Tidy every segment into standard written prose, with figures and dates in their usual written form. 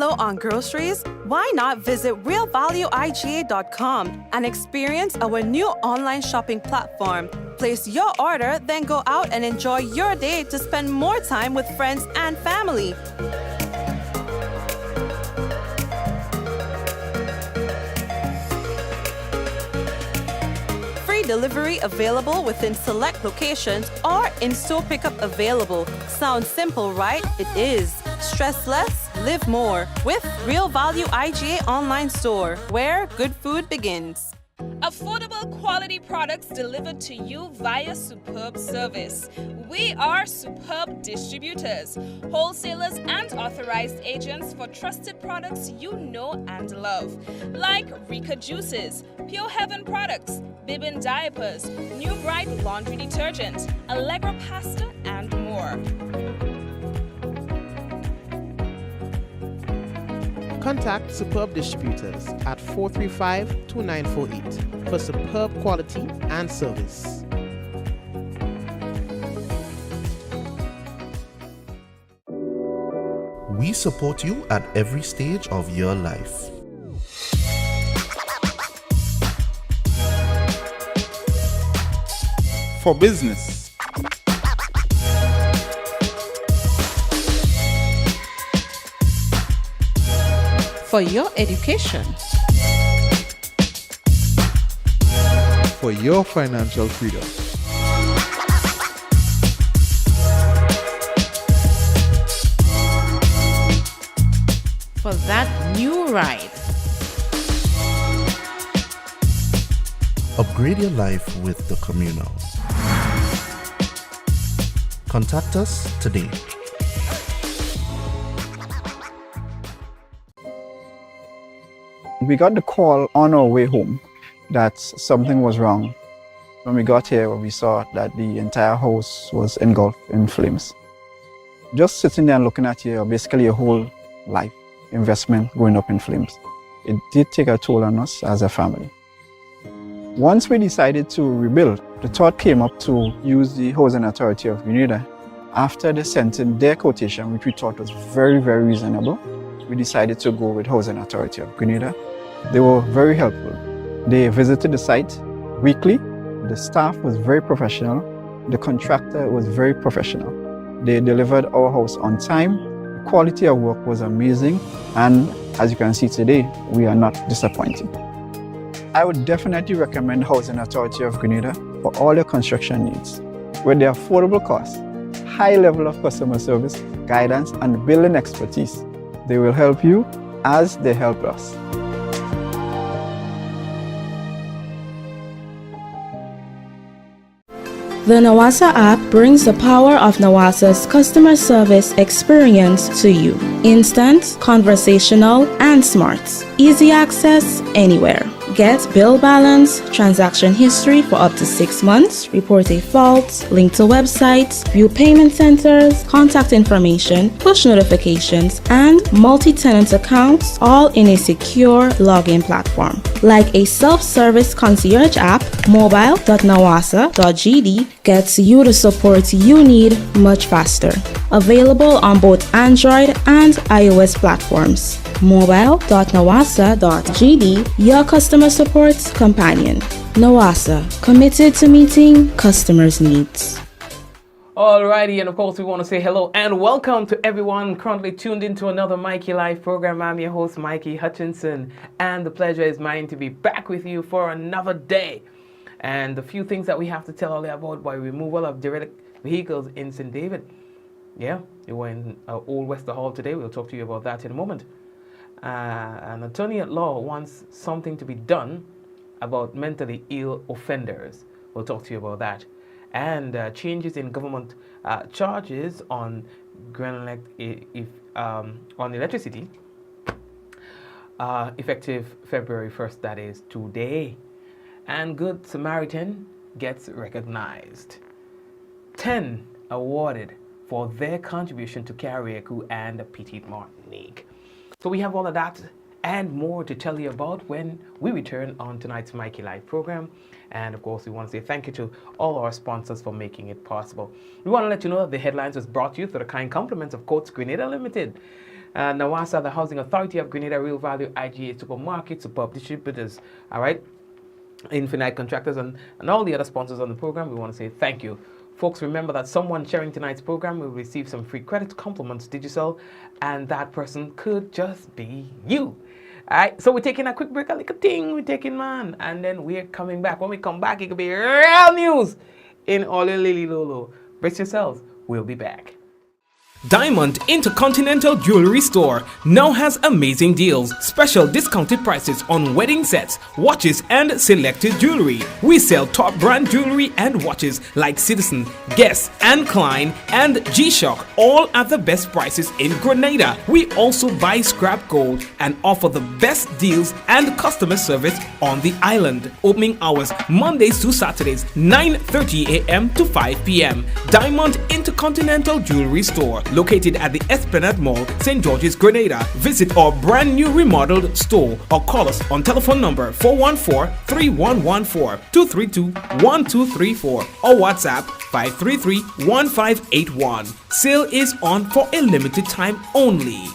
low on groceries? Why not visit realvalueiga.com and experience our new online shopping platform? Place your order, then go out and enjoy your day to spend more time with friends and family. Free delivery available within select locations or in-store pickup available. Sounds simple, right? It is. Stress less, live more with Real Value IGA online store, where good food begins. Affordable quality products delivered to you via superb service. We are superb distributors, wholesalers and authorized agents for trusted products you know and love. Like Rika Juices, Pure Heaven products, Bibin diapers, New Bright laundry detergent, Allegra pasta and more. Contact Superb Distributors at 435-2948 for superb quality and service. We support you at every stage of your life. For business, for your education, for your financial freedom, for that new ride. Upgrade your life with the Communal. Contact us today. We got the call on our way home that something was wrong. When we got here, we saw that the entire house was engulfed in flames. Just sitting there and looking at you, basically your whole life investment going up in flames. It did take a toll on us as a family. Once we decided to rebuild, the thought came up to use the Housing Authority of Grenada. After they sent in their quotation, which we thought was very, very reasonable, we decided to go with Housing Authority of Grenada. They were very helpful. They visited the site weekly. The staff was very professional. The contractor was very professional. They delivered our house on time. The quality of work was amazing. And as you can see today, we are not disappointed. I would definitely recommend Housing Authority of Grenada for all your construction needs. With their affordable costs, high level of customer service, guidance, and building expertise, they will help you as they help us. The Nawasa app brings the power of Nawasa's customer service experience to you. Instant, conversational, and smart. Easy access anywhere. Get bill balance, transaction history for up to 6 months, report a fault, link to websites, view payment centers, contact information, push notifications, and multi-tenant accounts, all in a secure login platform. Like a self-service concierge app, mobile.nawasa.gd gets you the support you need much faster. Available on both Android and iOS platforms. mobile.nawasa.gd, your customer support companion. Nawasa, committed to meeting customers' needs. Alrighty, and of course we want to say hello and welcome to everyone currently tuned into another Mikey Live program. I'm your host, Mikey Hutchinson, and the pleasure is mine to be back with you for another day. And a few things that we have to tell you about by removal of derelict vehicles in St. David. Yeah, you were in Old Wester Hall today. We'll talk to you about that in a moment. An attorney at law wants something to be done about mentally ill offenders. We'll talk to you about that. And changes in government charges on Derelict on electricity effective February 1st, that is today. And Good Samaritan gets recognized. 10 awarded for their contribution to Carriacou and Petite Martinique. So we have all of that and more to tell you about when we return on tonight's Mikey Live program. And of course, we want to say thank you to all our sponsors for making it possible. We want to let you know that the headlines was brought to you through the kind compliments of Coates Grenada Limited. NAWASA, the Housing Authority of Grenada, Real Value IGA Supermarket, Superb Distributors, all right, Infinite Contractors, and all the other sponsors on the program. We want to say thank you. Folks, remember that someone sharing tonight's program will receive some free credit compliments Digicel, and that person could just be you. All right, so we're taking a quick break, a little thing we're taking, man, and then we're coming back. When we come back, it could be real news in all your Lily Lolo. Brace yourselves, we'll be back. Diamond Intercontinental Jewelry Store now has amazing deals, special discounted prices on wedding sets, watches and selected jewelry. We sell top brand jewelry and watches like Citizen, Guess and Klein and G-Shock, all at the best prices in Grenada. We also buy scrap gold and offer the best deals and customer service on the island. Opening hours Mondays to Saturdays, 9:30 a.m. to 5 p.m. Diamond Intercontinental Jewelry Store, located at the Esplanade Mall, St. George's, Grenada. Visit our brand new remodeled store or call us on telephone number 414-3114, 232-1234 or WhatsApp 533-1581. Sale is on for a limited time only.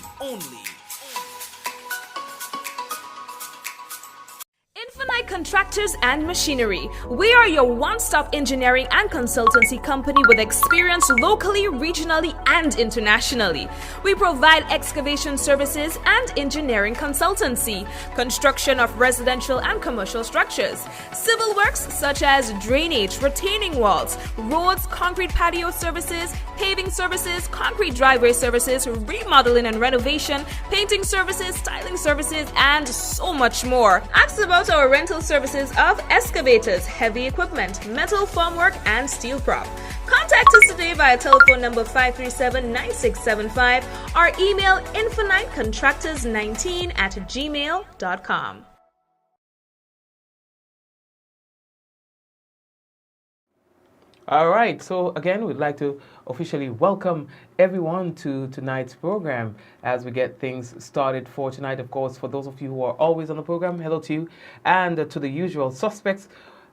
Infinite Contractors and Machinery. We are your one-stop engineering and consultancy company with experience locally, regionally, and internationally. We provide excavation services and engineering consultancy, construction of residential and commercial structures, civil works such as drainage, retaining walls, roads, concrete patio services, paving services, concrete driveway services, remodeling and renovation, painting services, styling services, and so much more. Ask about our rental services of excavators, heavy equipment, metal formwork, and steel prop. Contact us today via telephone number 537-9675 or email infinitecontractors19@gmail.com. All right, so again, we'd like to officially welcome everyone to tonight's program as we get things started for tonight. Of course, for those of you who are always on the program, hello to you, and to the usual suspects,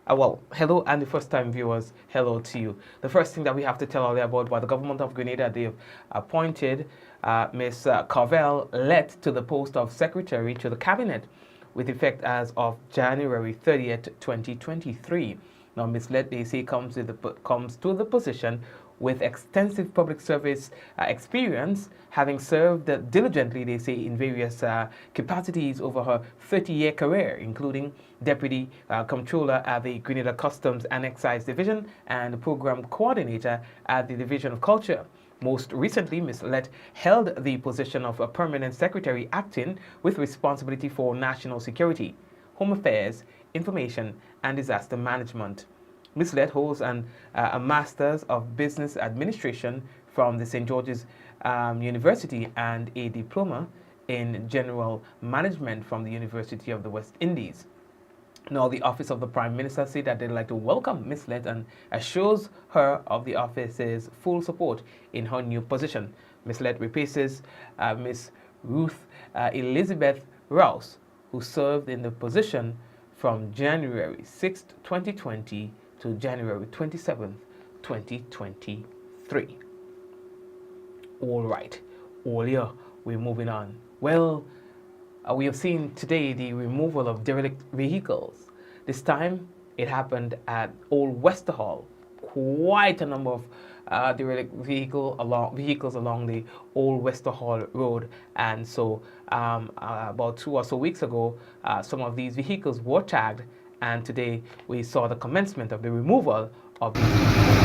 well, hello, and the first-time viewers, hello to you. The first thing that we have to tell you about the government of Grenada, they've appointed Ms. Derelict to the post of Secretary to the Cabinet with effect as of January 30th, 2023. Now, Ms. Derelict, they say, comes to the position with extensive public service experience, having served diligently, they say, in various capacities over her 30-year career, including Deputy Comptroller at the Grenada Customs and Excise Division and Program Coordinator at the Division of Culture. Most recently, Ms. Derelict held the position of a Permanent Secretary acting with responsibility for national security, home affairs, information, and disaster management. Ms. Derelict holds a Master's of Business Administration from the St. George's University and a Diploma in General Management from the University of the West Indies. Now, the Office of the Prime Minister said that they'd like to welcome Ms. Derelict and assures her of the office's full support in her new position. Ms. Derelict replaces Ms. Ruth Elizabeth Rouse, who served in the position from January 6th, 2020 to January 27th, 2023. All right, earlier we're moving on. Well, we have seen today the removal of derelict vehicles. This time it happened at Old Westerhall. Quite a number of derelict vehicles along the Old Westerhall Road, and so about 2 or so weeks ago, some of these vehicles were tagged, and today we saw the commencement of the removal of these vehicles.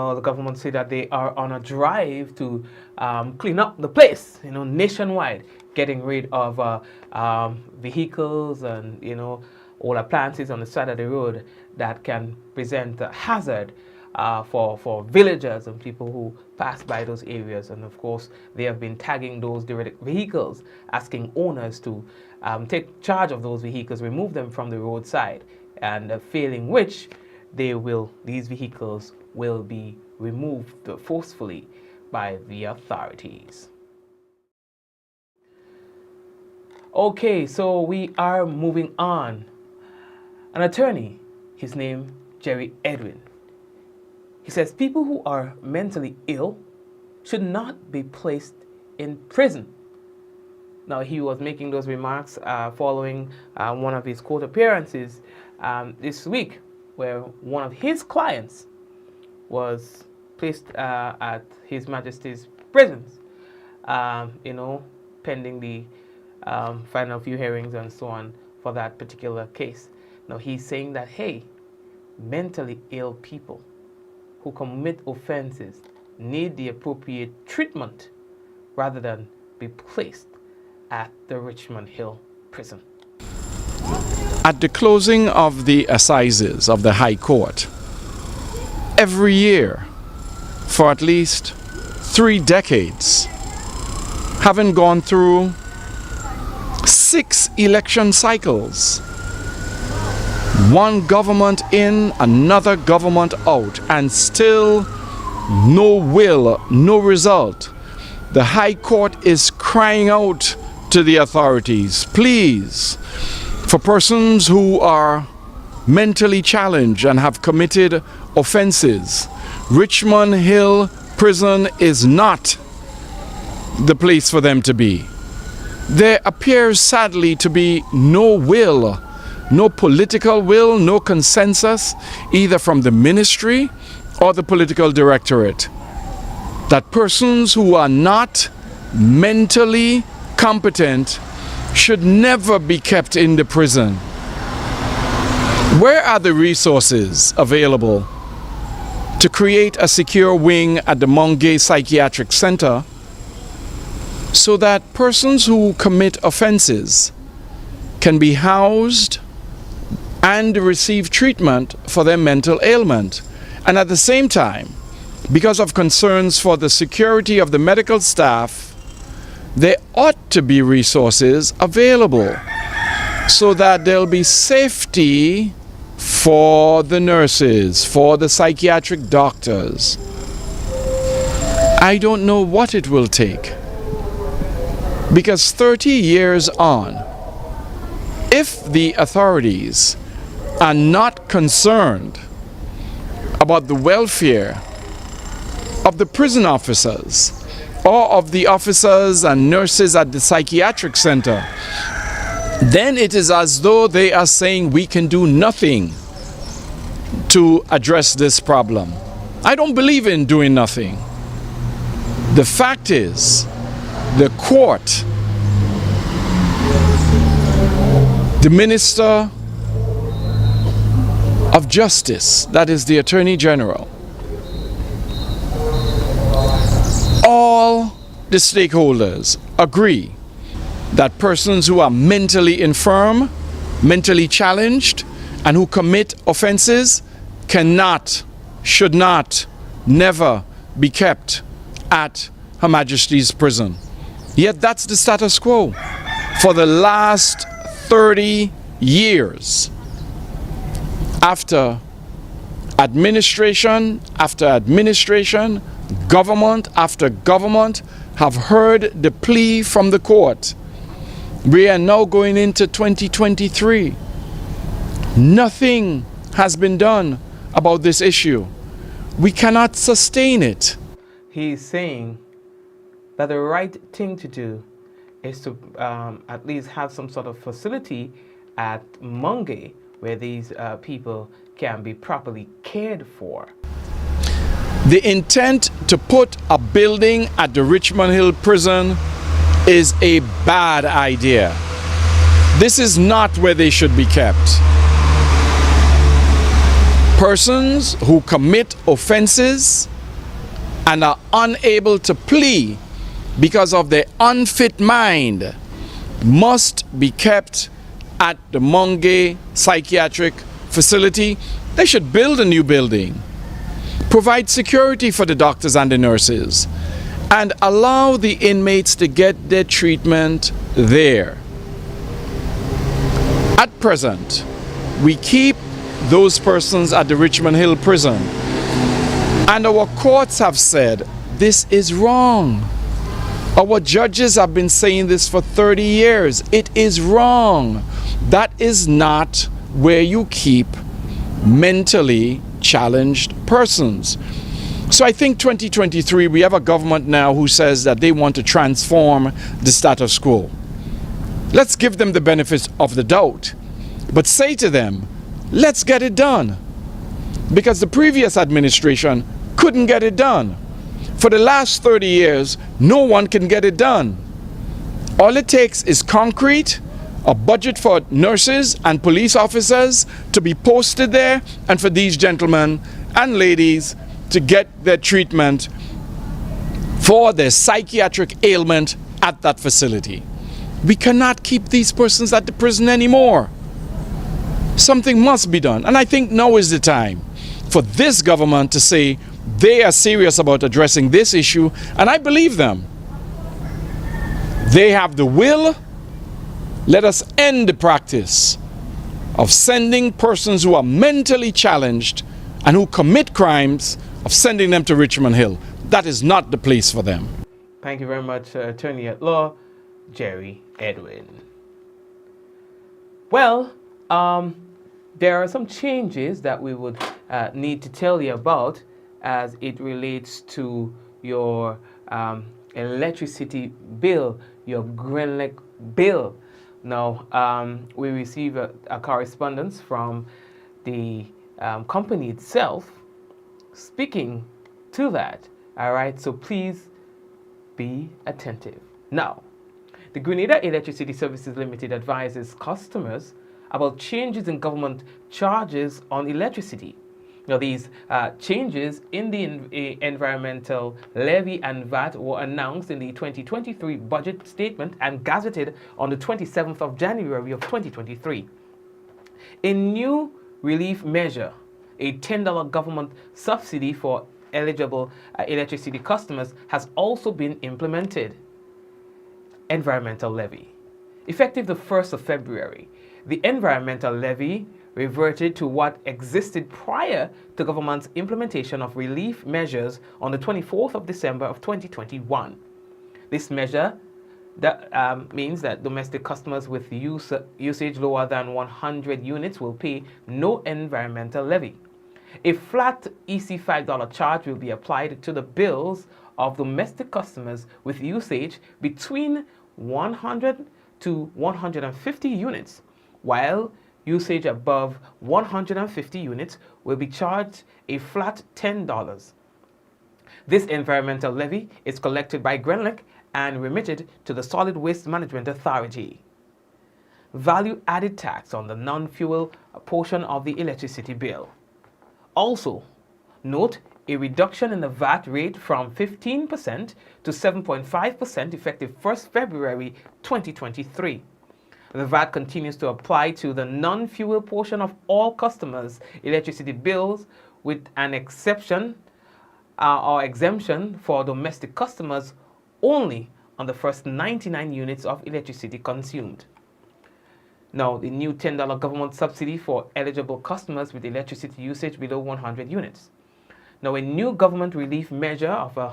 The government say that they are on a drive to clean up the place, nationwide, getting rid of vehicles and, all appliances on the side of the road that can present a hazard for villagers and people who pass by those areas. And of course, they have been tagging those derelict vehicles, asking owners to take charge of those vehicles, remove them from the roadside, and failing which, these vehicles will be removed forcefully by the authorities. Okay, so we are moving on. An attorney, his name Jerry Edwin, he says people who are mentally ill should not be placed in prison. Now, he was making those remarks following one of his court appearances this week, where one of his clients was placed at His Majesty's prisons, pending the final few hearings and so on for that particular case. Now, he's saying that, hey, mentally ill people who commit offenses need the appropriate treatment rather than be placed at the Richmond Hill prison. At the closing of the assizes of the High Court, every year for at least 3 decades, having gone through 6 election cycles, one government in, another government out, and still no will, no result, the High Court is crying out to the authorities, please, for persons who are mentally challenged and have committed offenses, Richmond Hill Prison is not the place for them to be. There appears sadly to be no will, no political will, no consensus, either from the ministry or the political directorate, that persons who are not mentally competent should never be kept in the prison. Where are the resources available to create a secure wing at the Mongay Psychiatric Center so that persons who commit offenses can be housed and receive treatment for their mental ailment? And at the same time, because of concerns for the security of the medical staff, there ought to be resources available so that there'll be safety for the nurses, for the psychiatric doctors. I don't know what it will take, because 30 years on, if the authorities are not concerned about the welfare of the prison officers or of the officers and nurses at the psychiatric center, then it is as though they are saying we can do nothing to address this problem. I don't believe in doing nothing. The fact is, the court, the Minister of Justice, that is the Attorney General, all the stakeholders agree that persons who are mentally infirm, mentally challenged, and who commit offenses cannot, should not, never be kept at Her Majesty's prison. Yet that's the status quo for the last 30 years. After administration after administration, government after government have heard the plea from the court. We are now going into 2023. Nothing has been done about this issue. We cannot sustain it. He's saying that the right thing to do is to at least have some sort of facility at Mongay where these people can be properly cared for. The intent to put a building at the Richmond Hill prison is a bad idea. This is not where they should be kept. Persons who commit offenses and are unable to plea because of their unfit mind must be kept at the Mongay Psychiatric Facility. They should build a new building, provide security for the doctors and the nurses, and allow the inmates to get their treatment there. At present, we keep those persons at the Richmond Hill prison, and our courts have said This is wrong. Our judges have been saying this for 30 years. It is wrong. That is not where you keep mentally challenged persons. So I think 2023, we have a government now who says that they want to transform the status quo. Let's give them the benefits of the doubt, but say to them, let's get it done. Because the previous administration couldn't get it done. For the last 30 years, no one can get it done. All it takes is concrete, a budget for nurses and police officers to be posted there, and for these gentlemen and ladies to get their treatment for their psychiatric ailment at that facility. We cannot keep these persons at the prison anymore. Something must be done. And I think now is the time for this government to say they are serious about addressing this issue, and I believe them. They have the will. Let us end the practice of sending persons who are mentally challenged and who commit crimes, of sending them to Richmond Hill. That is not the place for them. Thank you very much, Attorney at Law Jerry Edwin. Well, there are some changes that we would need to tell you about as it relates to your electricity bill, your Derelict bill. Now, we receive a correspondence from the company itself speaking to that. All right, so please be attentive. Now, the Grenada Electricity Services Limited advises customers about changes in government charges on electricity. Now, these changes in the environmental levy and VAT were announced in the 2023 budget statement and gazetted on the 27th of January of 2023. A new relief measure, a $10 government subsidy for eligible electricity customers, has also been implemented. Environmental levy. Effective the 1st of February, the environmental levy reverted to what existed prior to government's implementation of relief measures on the 24th of December of 2021. This measure means that domestic customers with usage lower than 100 units will pay no environmental levy. A flat EC $5 charge will be applied to the bills of domestic customers with usage between 100 to 150 units, while usage above 150 units will be charged a flat $10. This environmental levy is collected by Derelict and remitted to the Solid Waste Management Authority. Value added tax on the non-fuel portion of the electricity bill. Also, note a reduction in the VAT rate from 15% to 7.5% effective 1st February 2023. The VAT continues to apply to the non-fuel portion of all customers' electricity bills, with an exception or exemption for domestic customers only on the first 99 units of electricity consumed. Now, the new $10 government subsidy for eligible customers with electricity usage below 100 units. Now, a new government relief measure of a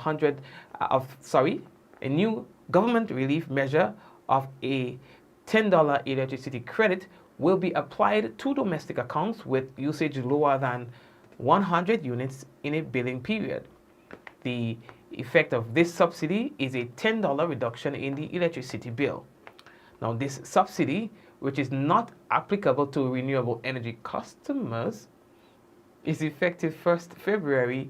new government relief measure of a $10 electricity credit will be applied to domestic accounts with usage lower than 100 units in a billing period. The effect of this subsidy is a $10 reduction in the electricity bill. Now, this subsidy, which is not applicable to renewable energy customers, is effective 1st February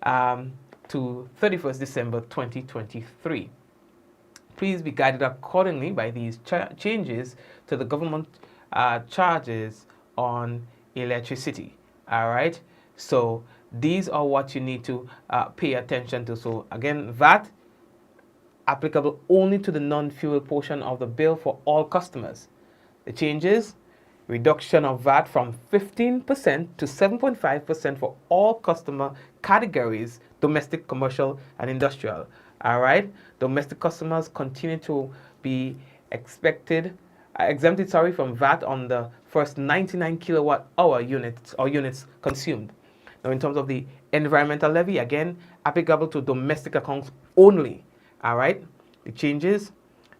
to 31st December 2023. Please be guided accordingly by these changes to the government charges on electricity. All right, so these are what you need to pay attention to. So again, VAT applicable only to the non-fuel portion of the bill for all customers. The changes: reduction of VAT from 15% to 7.5% for all customer categories, domestic, commercial, and industrial. All right, domestic customers continue to be exempted from VAT on the first 99 kilowatt hour units consumed. Now, in terms of the environmental levy, again, applicable to domestic accounts only. All right. The changes: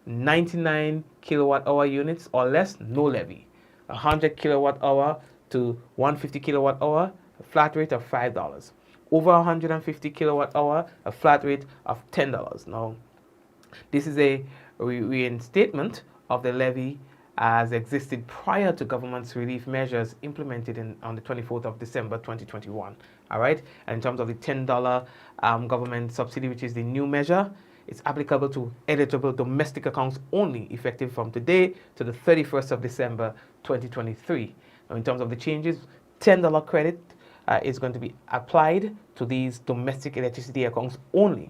99 kilowatt hour units or less, no levy. 100 kilowatt hour to 150 kilowatt hour, a flat rate of $5. Over 150 kilowatt hour, a flat rate of $10. Now, this is a reinstatement of the levy as existed prior to government's relief measures implemented on the 24th of December 2021. All right. And in terms of the $10 government subsidy, which is the new measure, it's applicable to eligible domestic accounts only, effective from today to the 31st of December 2023. Now, in terms of the changes, $10 credit is going to be applied to these domestic electricity accounts only.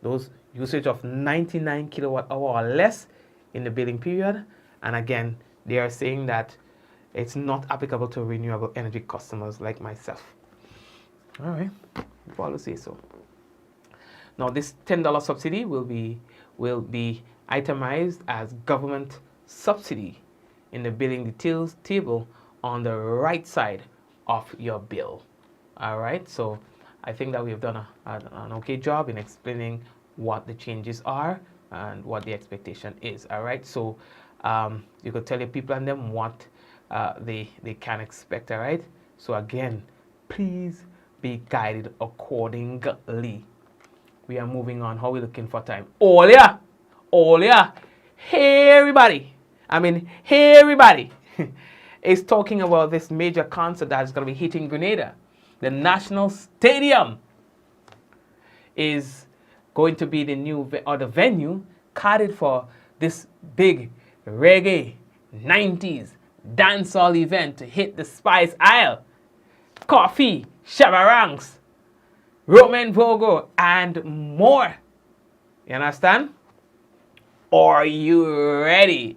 Those usage of 99 kilowatt hour or less in the billing period. And again, they are saying that it's not applicable to renewable energy customers like myself. All right, Paul will say so. Now, this $10 subsidy will be itemized as government subsidy in the billing details table on the right side of your bill. All right, so I think that we have done an okay job in explaining what the changes are and what the expectation is. All right, so you could tell your people and them what they can expect. All right, so again, please be guided accordingly. We are moving on. How are we looking for time? All yeah. Hey everybody is talking about this major concert that is going to be hitting Grenada. The National Stadium is going to be the venue carded for this big reggae 90s dancehall event to hit the Spice Isle. Koffee, Shabba, Roman Vogo, and more. You understand? Are you ready?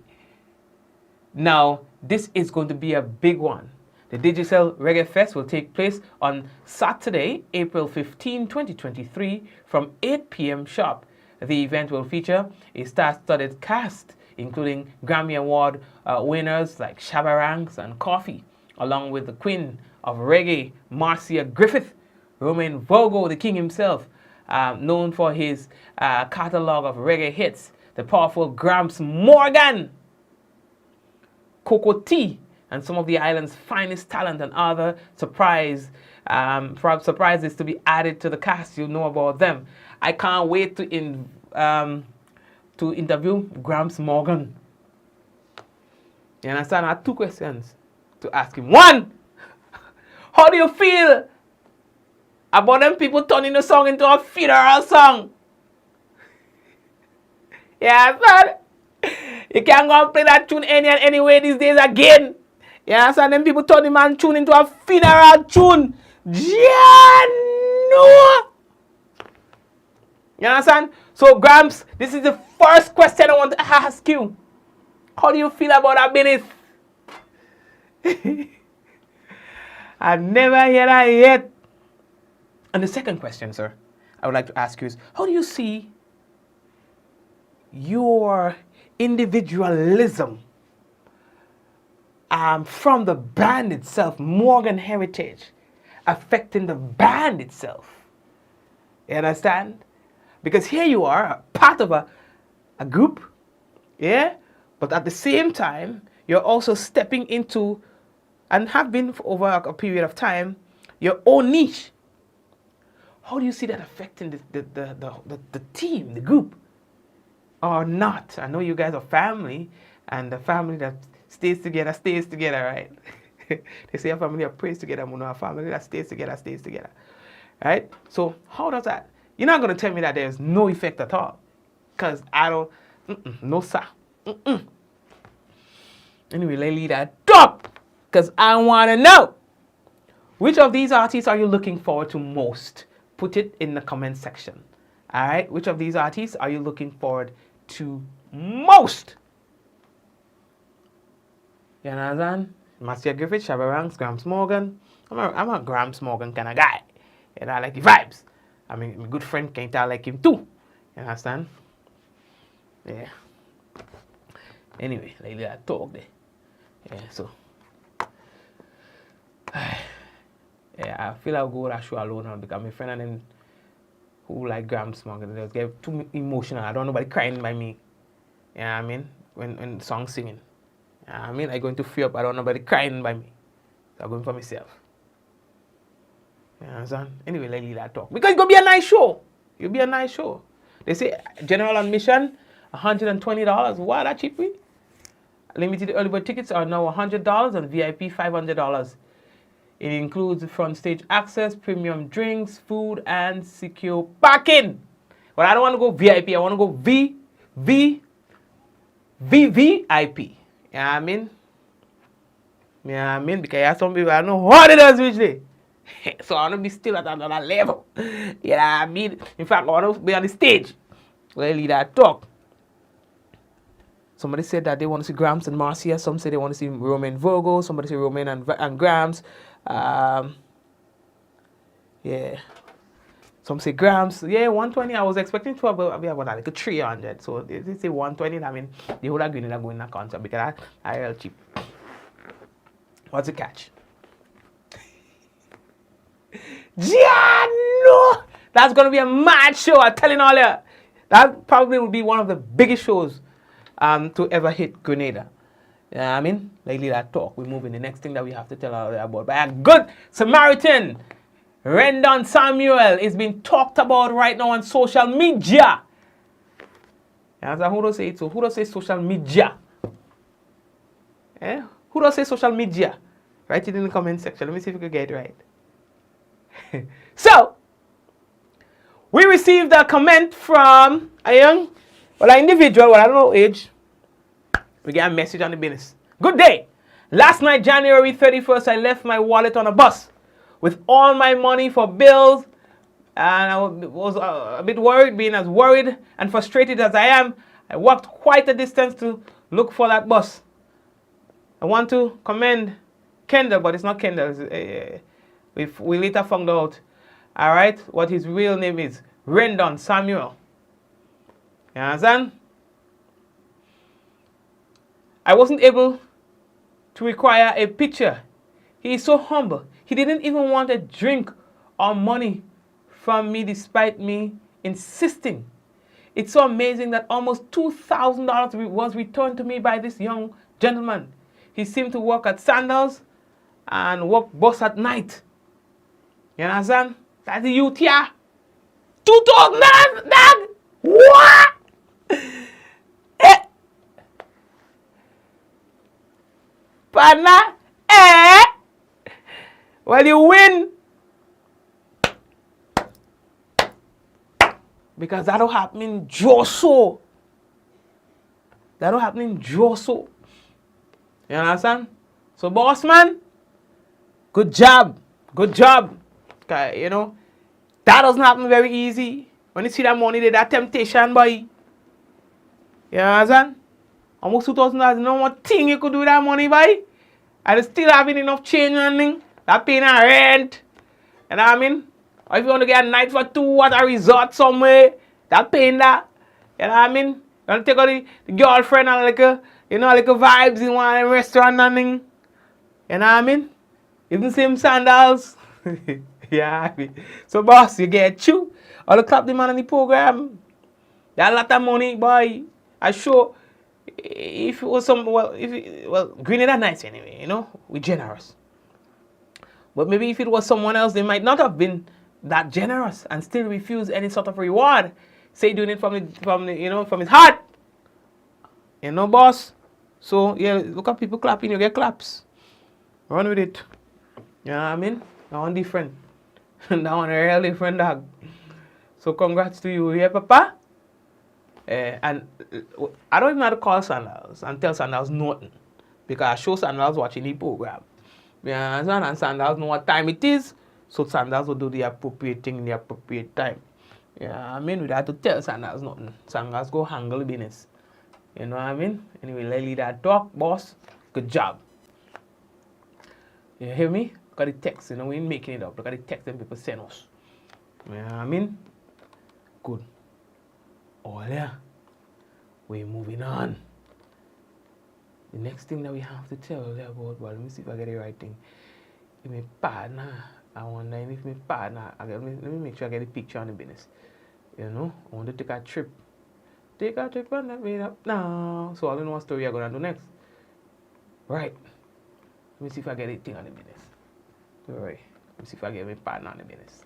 Now, this is going to be a big one. The Digicel Reggae Fest will take place on Saturday, April 15, 2023 from 8 p.m. sharp. The event will feature a star-studded cast, including Grammy Award winners like Shabba and Koffee, along with the Queen of Reggae, Marcia Griffith, Roman Vogo, the king himself, known for his catalog of reggae hits, the powerful Gramps Morgan, Petite, and some of the island's finest talent and other surprises to be added to the cast. You know about them. I can't wait to interview Gramps Morgan. You understand? I have 2 questions to ask him. 1, how do you feel about them people turning the song into a funeral song? Yeah, son. You can't go and play that tune any and anyway these days again. You understand? Them people turn the man tune into a funeral tune. Yeah, no. You understand? So, Gramps, this is the first question I want to ask you. How do you feel about that business? I've never heard that yet. And the second question, sir, I would like to ask you is, how do you see your individualism from the band itself, Morgan Heritage, affecting the band itself? You understand? Because here you are, part of a group, yeah? But at the same time, you're also stepping into, and have been for over a period of time, your own niche. How do you see that affecting the team, the group? Or not? I know you guys are family, and the family that stays together, right? They say a family that prays together, but not a family that stays together, right? So how does that? You're not going to tell me that there's no effect at all, because I don't, no sir. Anyway, let's leave that up, because I want to know, which of these artists are you looking forward to most? Put it in the comment section. All right, which of these artists are you looking forward to most? You understand? Marcia Griffith, Shabba, Gramps Morgan. I'm a Gramps Morgan kind of guy. And I like the vibes. I mean, my good friend can't tell like him too. You understand? Yeah. Anyway, like that talk there. Yeah, so. Yeah, feel I'll go with that show alone now because my friend and them who like grams smoke, they just get too emotional. I don't want nobody crying by me. You know what I mean? When the song singing. You know what I mean? I'm going to free up. I don't want nobody crying by me. So I'm going for myself. You understand? Anyway, let's leave that talk. Because it's going to be a nice show. It'll be a nice show. They say general admission, $120. Wow, that cheap. Limited early bird tickets are now $100 and VIP $500. It includes front stage access, premium drinks, food, and secure parking. But I don't want to go VIP. I want to go VVIP. You know what I mean? You know what I mean? Because I have some people I know what it does usually. So I want to be still at another level. You know what I mean? In fact, I want to be on the stage. Well, leave that talk. Somebody said that they want to see Grams and Marcia. Some say they want to see Romain Virgo. Somebody say Romain and Grams. Yeah. Some say Grams. Yeah, 120. I was expecting to be about like a 300. So they say 120. I mean, the whole agreement are going in that concert because I real cheap. What's the catch? Yeah, no! That's going to be a mad show. I'm telling all you. That probably will be one of the biggest shows to ever hit Grenada. You know what I mean? Lately that talk. We're moving. The next thing that we have to tell all about. But a good Samaritan, Rendon Samuel, is being talked about right now on social media. And who does say it? So who does say social media? Eh? Who does say social media? Write it in the comment section. Let me see if we can get it right. So, we received a comment from an individual, I don't know age. We get a message on the business. Good day. Last night, January 31st, I left my wallet on a bus with all my money for bills. And I was a bit worried, being as worried and frustrated as I am. I walked quite a distance to look for that bus. I want to commend Kendall, but it's not Kendall. We later found out, all right, what his real name is. Rendon Samuel. You understand? I wasn't able to require a picture. He is so humble. He didn't even want a drink or money from me despite me insisting. It's so amazing that almost $2,000 was returned to me by this young gentleman. He seemed to work at Sandals and work bus at night. You understand? That's the youth here. 2,000, dad! What? Eh? Partner? Eh? Well, you win. Because that don't happen in Joso. That don't happen in Joso. You understand? So, boss man, good job. Good job. You know, that doesn't happen very easy. When you see that money, that temptation, boy. You understand? Almost $2,000. You know what thing you could do with that money, boy? And still having enough change and thing. That paying a rent. You know what I mean? Or if you want to get a night for two at a resort somewhere, that paying that. You know what I mean? You want to take out the girlfriend and like a, you know, like a vibes in one restaurant and thing. You know what I mean? Even same sandals. Yeah. So boss, you get you. Or the clap the man on the program. That a lot of money, boy. I sure if it was some Grenada nice anyway, you know, we're generous. But maybe if it was someone else, they might not have been that generous and still refuse any sort of reward. Say doing it from his heart. You know, boss. So yeah, look at people clapping, you get claps. Run with it. You know what I mean? That one different. That one a real different dog. So congrats to you here, Papa. And I don't even have to call Sandals and tell Sandals nothing. Because I show Sandals watching the program. You understand? And Sandals know what time it is. So Sandals will do the appropriate thing in the appropriate time. Yeah, I mean, we have to tell Sandals nothing. Sandals go handle the business. You know what I mean? Anyway, let's leave that talk, boss. Good job. You hear me? Look at the text, you know, we ain't making it up. Look at the text that people send us. You know what I mean? Good. Oh, yeah. We're moving on. The next thing that we have to tell you about, well, let me see if I get the right thing. My partner, I wonder if my partner, let me make sure I get a picture on the business. You know, I want to take a trip. Take a trip and let me up now. So I don't know what story I'm going to do next. Right. Let me see if I get anything on the business. All right. Let me see if I get my partner on the business.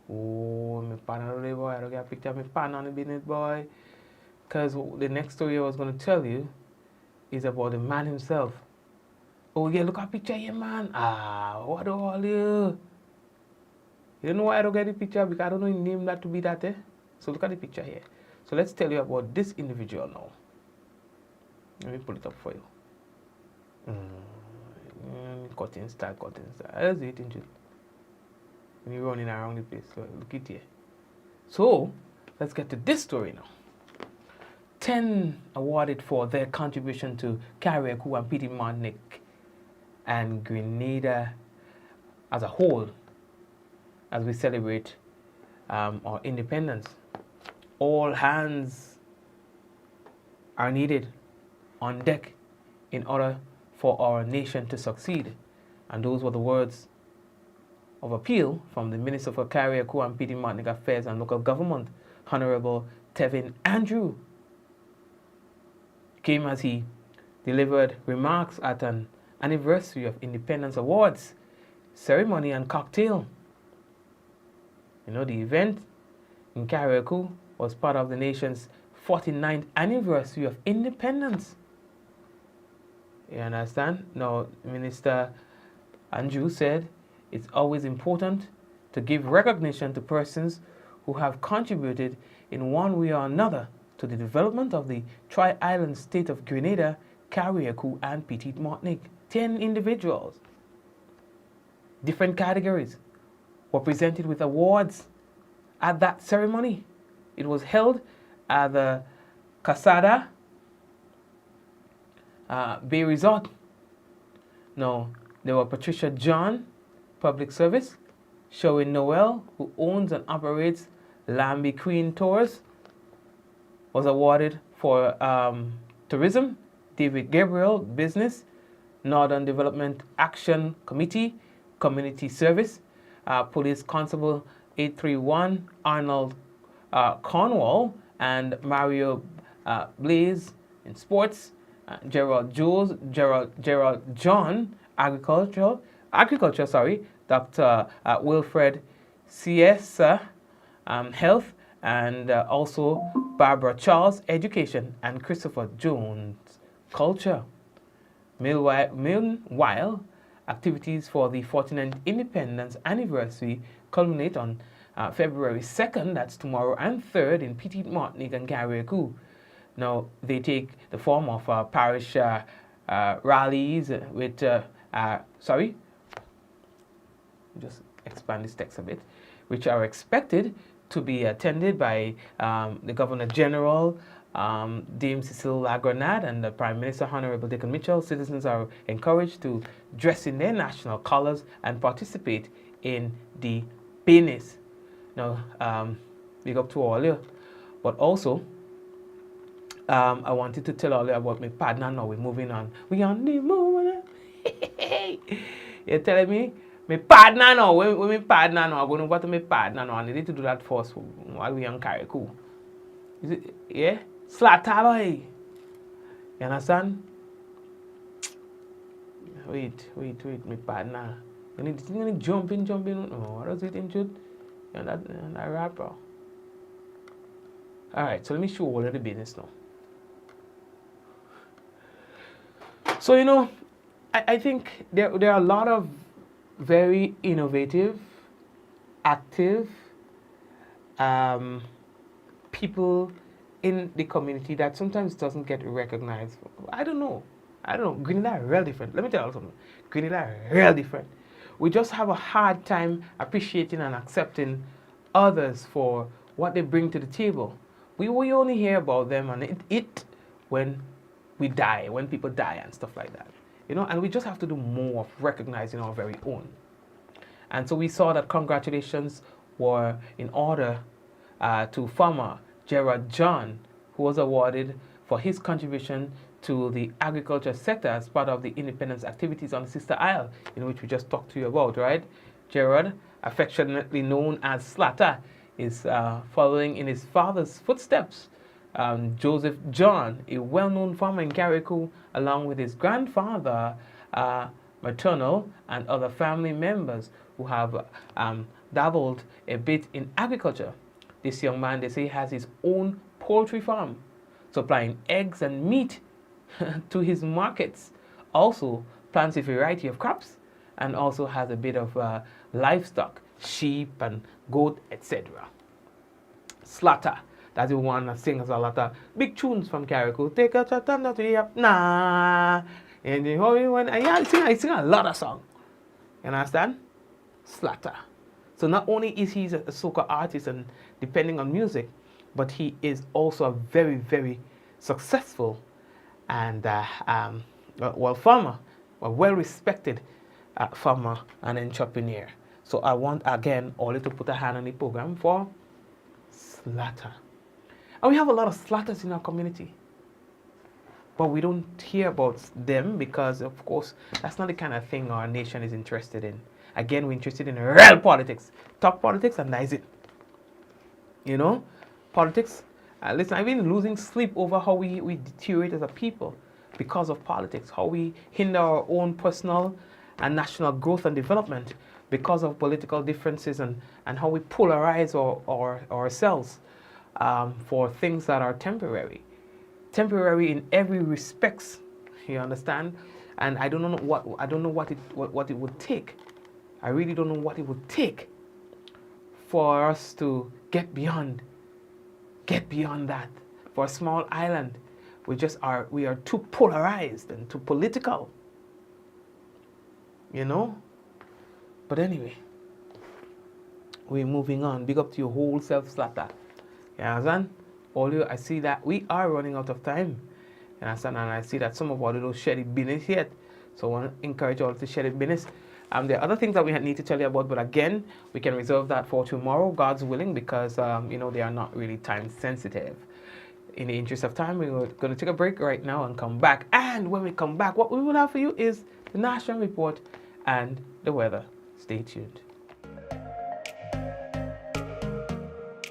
Oh, my partner on the boy. I don't get a picture of my partner on the business, boy. Because the next story I was going to tell you is about the man himself. Oh, yeah, look at the picture here, man. Ah, what do all you? You don't know why I don't get the picture? Because I don't know his name that to be that, eh? So look at the picture here. So let's tell you about this individual now. Let me pull it up for you. Cutting style. That's it, isn't it? When you're running around the place. So look at here. So, let's get to this story now. 10 awarded for their contribution to Carriacou and Petite Martinique and Grenada as a whole as we celebrate our independence. All hands are needed on deck in order for our nation to succeed. And those were the words of appeal from the Minister for Carriacou and Petite Martinique Affairs and Local Government, Honorable Tevin Andrew. Came as he delivered remarks at an anniversary of Independence Awards ceremony and cocktail. You know, the event in Carriacou was part of the nation's 49th anniversary of independence. You understand? Now, Minister Andrew said it's always important to give recognition to persons who have contributed in one way or another to the development of the tri-island state of Grenada, Carriacou, and Petite Martinique. 10 individuals, different categories, were presented with awards at that ceremony. It was held at the Casada Bay Resort. Now, there were Patricia John, Public Service, Sherwin Noel, who owns and operates Lambie Queen Tours, was awarded for tourism. David Gabriel, Business, Northern Development Action Committee, Community Service, Police Constable 831, Arnold Cornwall, and Mario Blaze in Sports, Gerald John, Agriculture, Dr. Wilfred Siesa, Health, and also Barbara Charles, Education, and Christopher Jones, Culture. Meanwhile, activities for the 49th Independence Anniversary culminate on February 2nd, that's tomorrow, and 3rd in Petite Martinique and Carriacou. Now, they take the form of parish rallies with, just expand this text a bit, which are expected to be attended by the Governor General, Dame Cecile Lagrenade, and the Prime Minister, Honorable Dickon Mitchell. Citizens are encouraged to dress in their national colors and participate in the business. Now, big up to all you. But also, I wanted to tell all you about my partner now. We're moving on. We on the move. You're telling me? My partner now. When my partner now. I'm going over to my partner now. I need to do that first while we're on Carriacou. Is it? Yeah? Slata boy. You understand? Wait, my partner. You need to jump in. Oh, what does it intrude? And that rapper. Alright, so let me show you all of the business now. So, you know, I think there are a lot of very innovative, active people in the community that sometimes doesn't get recognized. I don't know. Grenada are real different. Let me tell you something. Grenada are real different. We just have a hard time appreciating and accepting others for what they bring to the table. We only hear about them and it when we die, when people die and stuff like that. You know, and we just have to do more of recognizing our very own. And so we saw that congratulations were in order to farmer Gerald John, who was awarded for his contribution to the agriculture sector as part of the independence activities on the Sister Isle, in which we just talked to you about, right? Gerard, affectionately known as Slatter, is following in his father's footsteps. Joseph John, a well-known farmer in Carriacou, along with his grandfather, maternal, and other family members who have dabbled a bit in agriculture. This young man, they say, has his own poultry farm, supplying eggs and meat to his markets. Also plants a variety of crops and also has a bit of livestock, sheep and goat, etc. Slatter, that's the one that sings a lot of big tunes from Carriacou. Take a shot on the up, nah. And the holy one, and yeah, I sing a lot of songs. You understand? Slatter. So not only is he a soca artist and depending on music, but he is also a very, very successful and farmer, a well-respected farmer and entrepreneur. So I want, again, Ollie to put a hand on the program for Slatter. And we have a lot of slatters in our community. But we don't hear about them because, of course, that's not the kind of thing our nation is interested in. Again, we're interested in real politics. Talk politics and that is it. You know? Politics. Listen, I've been losing sleep over how we deteriorate as a people because of politics. How we hinder our own personal and national growth and development because of political differences and how we polarize ourselves for things that are temporary. Temporary in every respects, you understand? And I don't know what it would take. I really don't know what it would take for us to get beyond that. For a small island, we are too polarized and too political. You know? But anyway, we're moving on. Big up to your whole self, Slatter. You understand? I see that we are running out of time. You understand? And I see that some of our little shady business yet. So I want to encourage all to share the business. There are other things that we need to tell you about, but again, we can reserve that for tomorrow, God's willing, because they are not really time sensitive. In the interest of time, we're going to take a break right now and come back. And when we come back, what we will have for you is the national report and the weather. Stay tuned.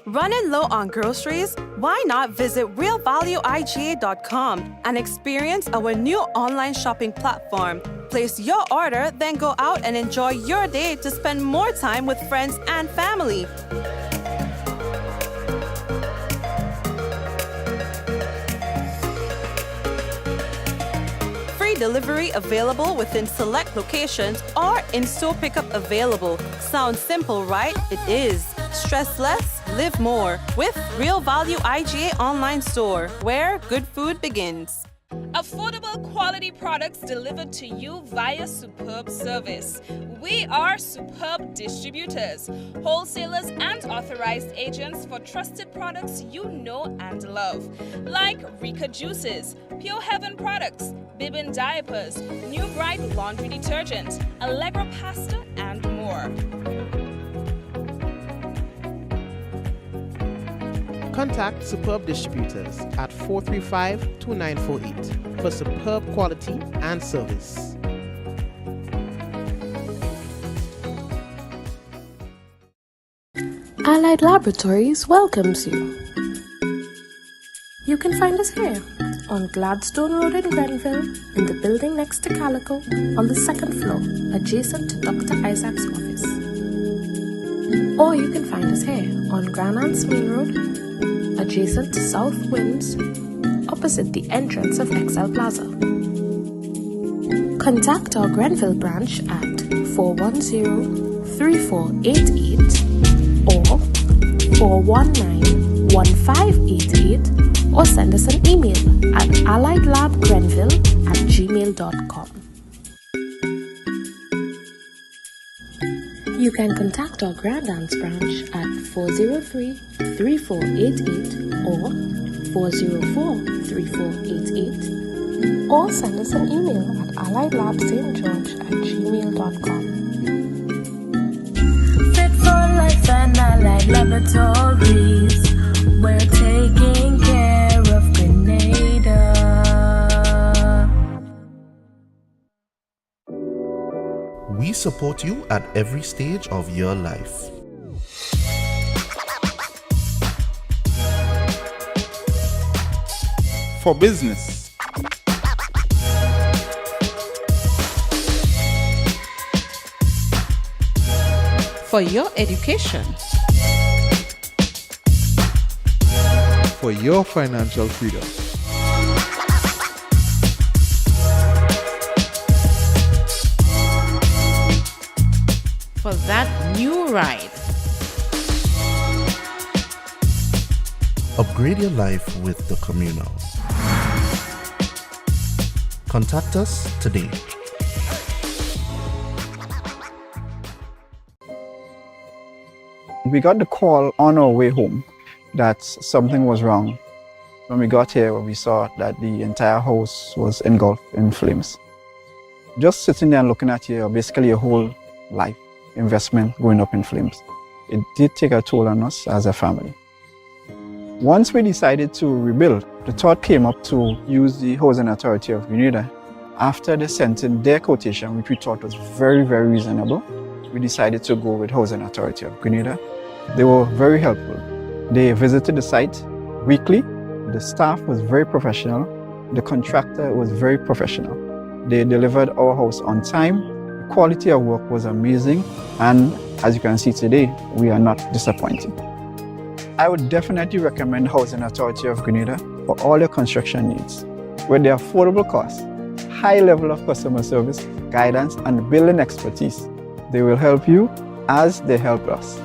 Running low on groceries? Why not visit realvalueiga.com and experience our new online shopping platform? Place your order, then go out and enjoy your day to spend more time with friends and family. Free delivery available within select locations or in-store pickup available. Sounds simple, right? It is. Stress less, live more with Real Value IGA online store, where good food begins. Affordable quality products delivered to you via superb service. We are superb distributors, wholesalers and authorized agents for trusted products you know and love. Like Rika Juices, Pure Heaven products, Bibbin diapers, New Bright laundry detergent, Allegra pasta and more. Contact Superb Distributors at 435-2948 for superb quality and service. Allied Laboratories welcomes you. You can find us here on Gladstone Road in Grenville, in the building next to Carriacou, on the second floor, adjacent to Dr. Isaac's office. Or you can find us here on Grand Anse Main Road, adjacent to South Winds, opposite the entrance of XL Plaza. Contact our Grenville branch at 410-3488 or 419-1588 or send us an email at alliedlabgrenville@gmail.com. You can contact our Grand Anse branch at 403-3488 or 404-3488 or send us an email at alliedlabstgeorge@gmail.com. Fit for life and Allied Laboratories. We're taking care of Grenada. support you at every stage of your life. For business. For your education. For your financial freedom. For that new ride. Upgrade your life with the communal. Contact us today. We got the call on our way home that something was wrong. When we got here, we saw that the entire house was engulfed in flames. Just sitting there and looking at basically your whole life investment going up in flames. It did take a toll on us as a family. Once we decided to rebuild, the thought came up to use the Housing Authority of Grenada. After they sent in their quotation, which we thought was very, very reasonable, we decided to go with Housing Authority of Grenada. They were very helpful. They visited the site weekly. The staff was very professional. The contractor was very professional. They delivered our house on time. The quality of work was amazing. And as you can see today, we are not disappointed. I would definitely recommend Housing Authority of Grenada for all your construction needs. With their affordable costs, high level of customer service, guidance, and building expertise, they will help you as they help us.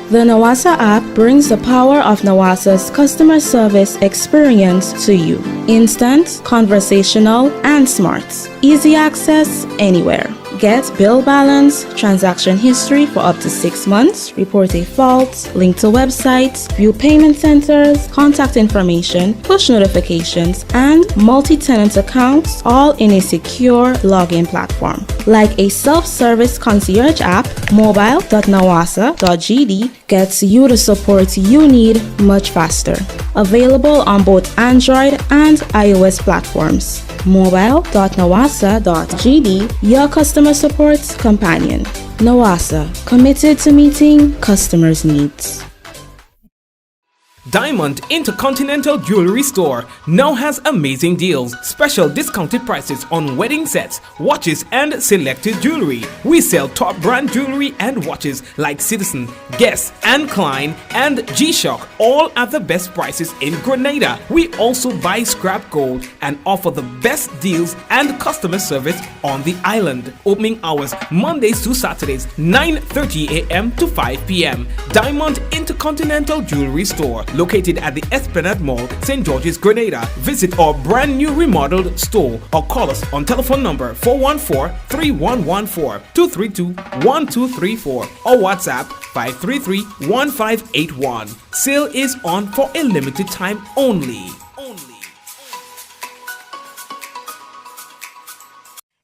The Nawasa app brings the power of Nawasa's customer service experience to you. Instant, conversational, and smart. Easy access anywhere. Get bill balance, transaction history for up to 6 months, report a fault, link to websites, view payment centers, contact information, push notifications, and multi-tenant accounts, all in a secure login platform. Like a self-service concierge app, mobile.nawasa.gd gets you the support you need much faster. Available on both Android and iOS platforms. mobile.nawasa.gd, your customer support companion. Nawasa, committed to meeting customers' needs. Diamond Intercontinental Jewelry Store now has amazing deals, special discounted prices on wedding sets, watches and selected jewelry. We sell top brand jewelry and watches like Citizen, Guess and Klein and G-Shock, all at the best prices in Grenada. We also buy scrap gold and offer the best deals and customer service on the island. Opening hours Mondays to Saturdays, 9:30 a.m. to 5 p.m. Diamond Intercontinental Jewelry Store, located at the Esplanade Mall, St. George's, Grenada. Visit our brand new remodeled store or call us on telephone number 414-3114, 232-1234 or WhatsApp 533-1581. Sale is on for a limited time only.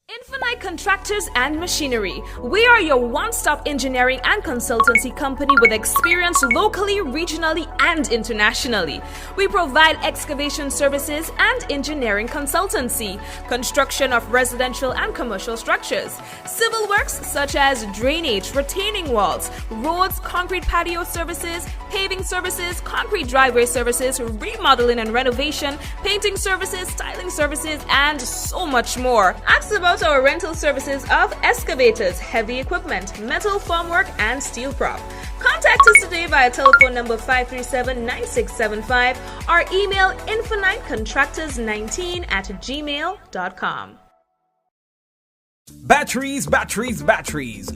Infinite Contractors and Machinery. We are your one-stop engineering and consultancy company with experience locally, regionally, and internationally. We provide excavation services and engineering consultancy, construction of residential and commercial structures, civil works such as drainage, retaining walls, roads, concrete patio services, paving services, concrete driveway services, remodeling and renovation, painting services, styling services, and so much more. Ask about our rental services of excavators, heavy equipment, metal formwork, and steel prop. Contact us today via telephone number 537-9675 or email infinitecontractors19@gmail.com. Batteries.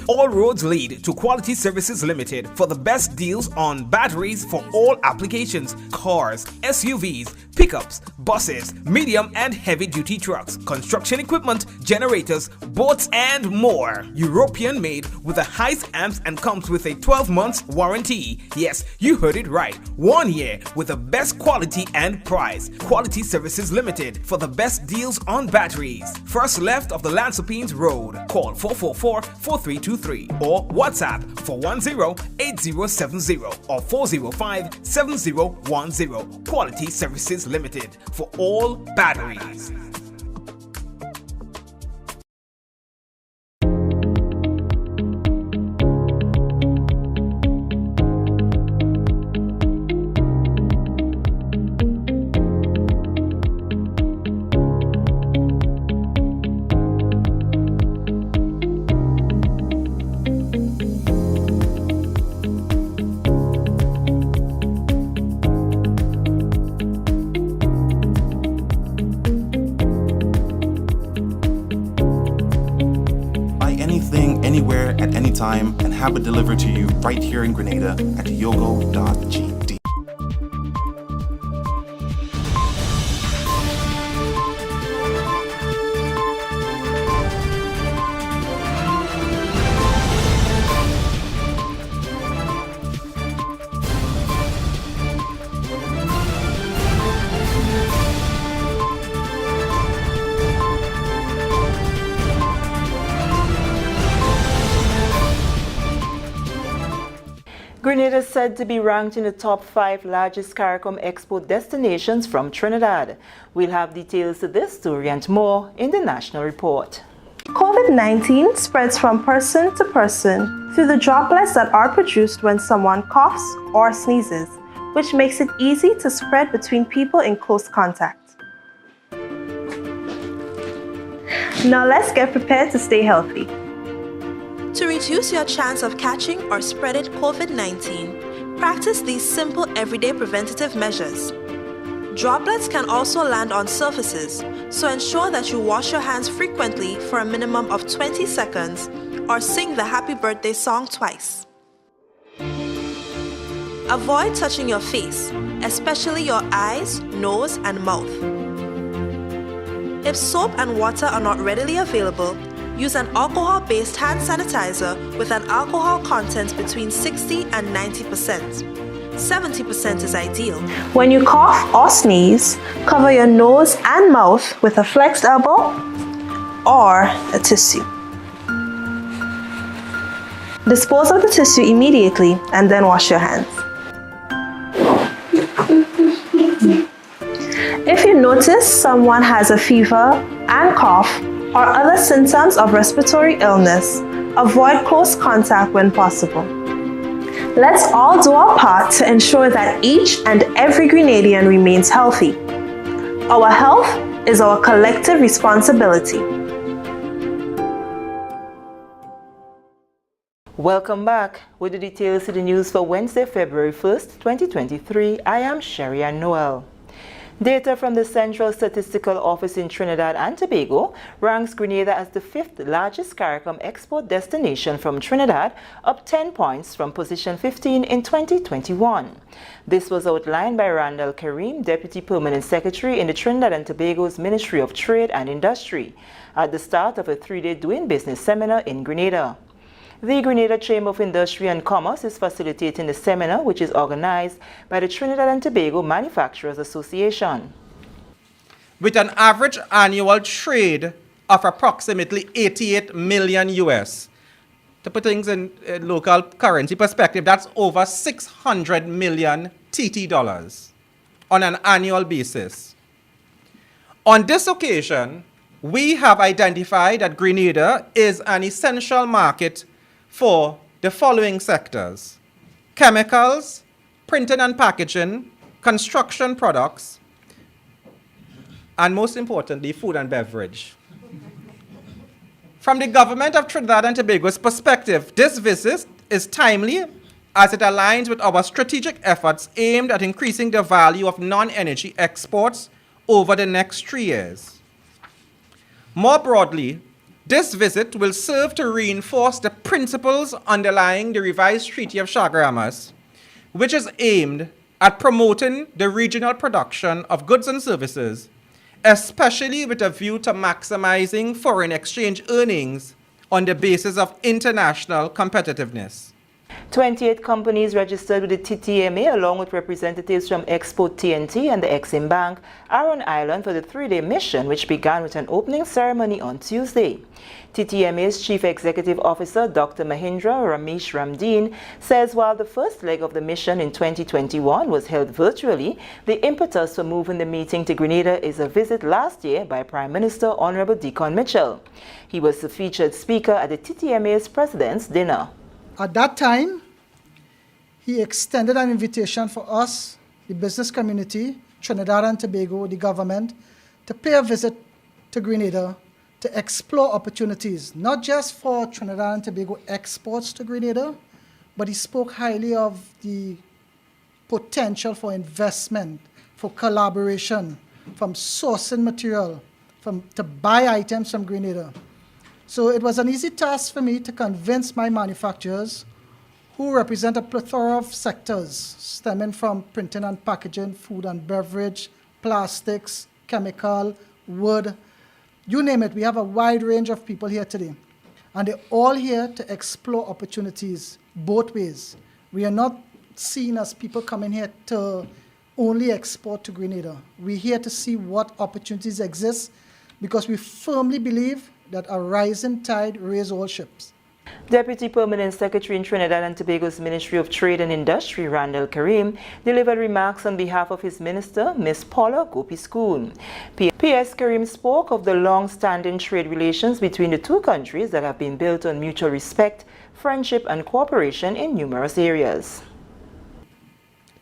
All roads lead to Quality Services Limited for the best deals on batteries for all applications: cars, SUVs, pickups, buses, medium and heavy duty trucks, construction equipment, generators, boats and more. European made with the highest amps and comes with a 12-month warranty. Yes, you heard it right. 1 year with the best quality and price. Quality Services Limited for the best deals on batteries. First left of the Lansopines Road. Call 444-4323 or WhatsApp 410-8070 or 405-7010. Quality Services Limited for all batteries. Anywhere at any time and have it delivered to you right here in Grenada at yogo.gd. Grenada is said to be ranked in the top 5 largest CARICOM export destinations from Trinidad. We'll have details to this story and more in the National Report. COVID-19 spreads from person to person through the droplets that are produced when someone coughs or sneezes, which makes it easy to spread between people in close contact. Now let's get prepared to stay healthy. To reduce your chance of catching or spreading COVID-19, practice these simple everyday preventative measures. Droplets can also land on surfaces, so ensure that you wash your hands frequently for a minimum of 20 seconds or sing the happy birthday song twice. Avoid touching your face, especially your eyes, nose, and mouth. If soap and water are not readily available, use an alcohol-based hand sanitizer with an alcohol content between 60 and 90%. 70% is ideal. When you cough or sneeze, cover your nose and mouth with a flexed elbow or a tissue. Dispose of the tissue immediately and then wash your hands. If you notice someone has a fever and cough or other symptoms of respiratory illness, avoid close contact when possible. Let's all do our part to ensure that each and every Grenadian remains healthy. Our health is our collective responsibility. Welcome back. With the details to the news for Wednesday, February 1st, 2023, I am Sherry-Ann Noel. Data from the Central Statistical Office in Trinidad and Tobago ranks Grenada as the 5th largest CARICOM export destination from Trinidad, up 10 points from position 15 in 2021. This was outlined by Randall Kareem, Deputy Permanent Secretary in the Trinidad and Tobago's Ministry of Trade and Industry, at the start of a 3-day doing business seminar in Grenada. The Grenada Chamber of Industry and Commerce is facilitating the seminar, which is organized by the Trinidad and Tobago Manufacturers Association. With an average annual trade of approximately 88 million US. To put things in local currency perspective, that's over 600 million TT dollars on an annual basis. On this occasion, we have identified that Grenada is an essential market for the following sectors: chemicals, printing and packaging, construction products, and most importantly, food and beverage. From the government of Trinidad and Tobago's perspective, this visit is timely as it aligns with our strategic efforts aimed at increasing the value of non-energy exports over the next 3 years. More broadly, this visit will serve to reinforce the principles underlying the revised Treaty of Chaguaramas, which is aimed at promoting the regional production of goods and services, especially with a view to maximizing foreign exchange earnings on the basis of international competitiveness. 28 companies registered with the TTMA along with representatives from Export TNT and the Exim Bank are on island for the 3-day mission, which began with an opening ceremony on Tuesday. TTMA's Chief Executive Officer Dr. Mahindra Ramesh Ramdeen says while the first leg of the mission in 2021 was held virtually, the impetus for moving the meeting to Grenada is a visit last year by Prime Minister Honorable Deacon Mitchell. He was the featured speaker at the TTMA's President's Dinner. At that time, he extended an invitation for us, the business community, Trinidad and Tobago, the government, to pay a visit to Grenada to explore opportunities, not just for Trinidad and Tobago exports to Grenada, but he spoke highly of the potential for investment, for collaboration, from sourcing material, to buy items from Grenada. So it was an easy task for me to convince my manufacturers, who represent a plethora of sectors stemming from printing and packaging, food and beverage, plastics, chemical, wood, you name it. We have a wide range of people here today. And they're all here to explore opportunities both ways. We are not seen as people coming here to only export to Grenada. We're here to see what opportunities exist because we firmly believe that a rising tide raises all ships. Deputy Permanent Secretary in Trinidad and Tobago's Ministry of Trade and Industry, Randall Karim, delivered remarks on behalf of his minister, Ms. Paula Gopi-Schoon. P.S. Karim spoke of the long-standing trade relations between the two countries that have been built on mutual respect, friendship and cooperation in numerous areas.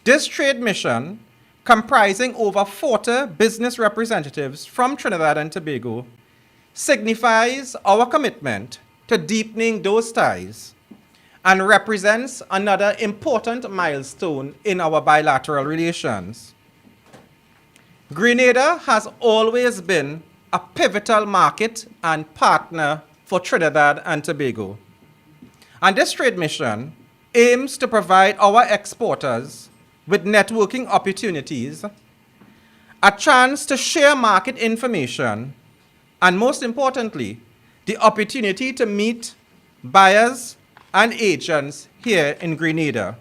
This trade mission, comprising over 40 business representatives from Trinidad and Tobago, signifies our commitment to deepening those ties and represents another important milestone in our bilateral relations. Grenada has always been a pivotal market and partner for Trinidad and Tobago. And this trade mission aims to provide our exporters with networking opportunities, a chance to share market information, and most importantly, the opportunity to meet buyers and agents here in Grenada.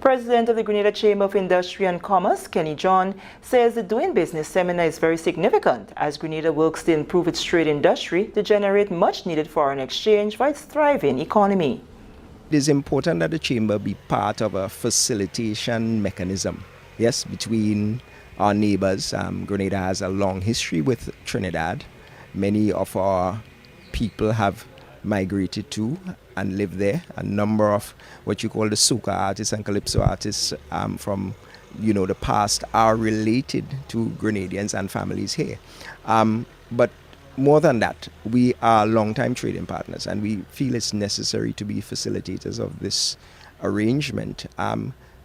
President of the Grenada Chamber of Industry and Commerce, Kenny John, says the Doing Business seminar is very significant as Grenada works to improve its trade industry to generate much needed foreign exchange for its thriving economy. It is important that the Chamber be part of a facilitation mechanism, yes, between our neighbors. Grenada has a long history with Trinidad. Many of our people have migrated to and live there. A number of what you call the soca artists and calypso artists from the past are related to Grenadians and families here. But more than that, we are long-time trading partners, and we feel it's necessary to be facilitators of this arrangement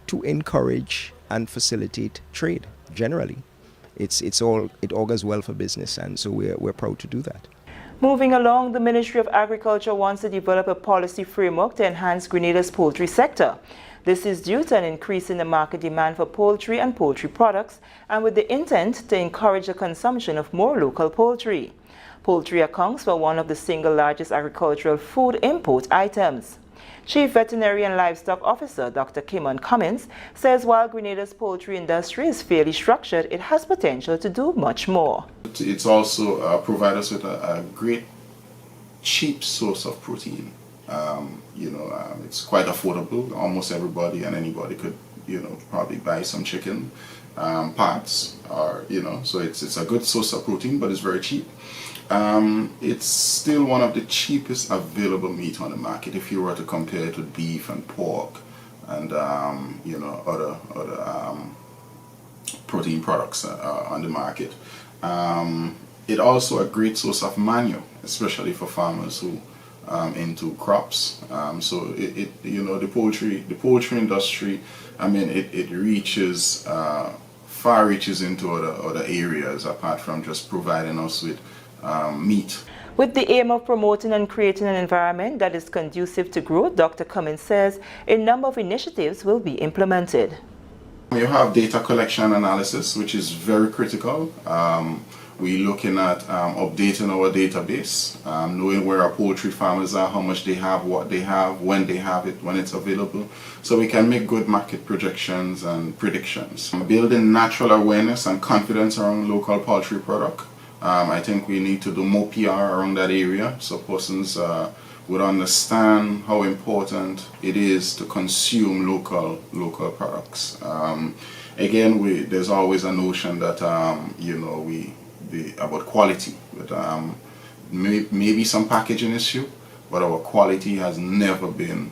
to encourage and facilitate trade generally. It augurs well for business, and so we're proud to do that. Moving along, the Ministry of Agriculture wants to develop a policy framework to enhance Grenada's poultry sector. This is due to an increase in the market demand for poultry and poultry products, and with the intent to encourage the consumption of more local poultry. Poultry accounts for one of the single largest agricultural food import items. Chief Veterinary and Livestock Officer Dr. Kimon Cummins says while Grenada's poultry industry is fairly structured, it has potential to do much more. It's also provide us with a great cheap source of protein. It's quite affordable. Almost everybody and anybody could, probably buy some chicken parts, or so it's a good source of protein, but it's very cheap. It's still one of the cheapest available meat on the market if you were to compare it with beef and pork and other protein products on the market. It also a great source of manure, especially for farmers who into crops. So the poultry industry, it reaches far reaches into other areas apart from just providing us with meat. With the aim of promoting and creating an environment that is conducive to growth, Dr. Cummins says a number of initiatives will be implemented. You have data collection analysis, which is very critical. We're looking at updating our database, knowing where our poultry farmers are, how much they have, what they have, when they have it, when it's available, so we can make good market projections and predictions. Building natural awareness and confidence around local poultry product. I think we need to do more PR around that area so persons would understand how important it is to consume local products. Again, there's always a notion that about quality, but maybe some packaging issue, but our quality has never been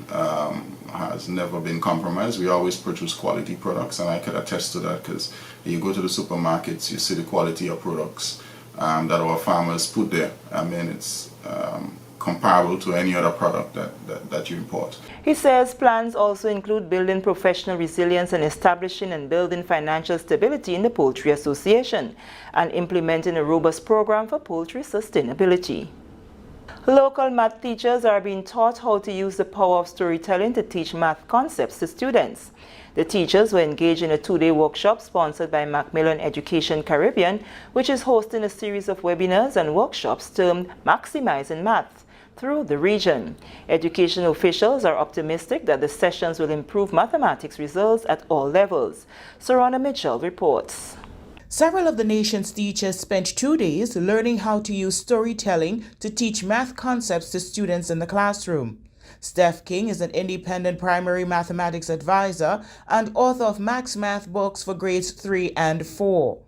compromised. We always produce quality products, and I could attest to that because you go to the supermarkets, you see the quality of products that our farmers put there. I mean, it's comparable to any other product that you import. He says plans also include building professional resilience and establishing and building financial stability in the Poultry Association and implementing a robust program for poultry sustainability. Local math teachers are being taught how to use the power of storytelling to teach math concepts to students. The teachers were engaged in a two-day workshop sponsored by Macmillan Education Caribbean, which is hosting a series of webinars and workshops termed Maximizing Math through the region. Education officials are optimistic that the sessions will improve mathematics results at all levels. Sarona Mitchell reports. Several of the nation's teachers spent 2 days learning how to use storytelling to teach math concepts to students in the classroom. Steph King is an independent primary mathematics advisor and author of Max Math books for grades 3 and 4.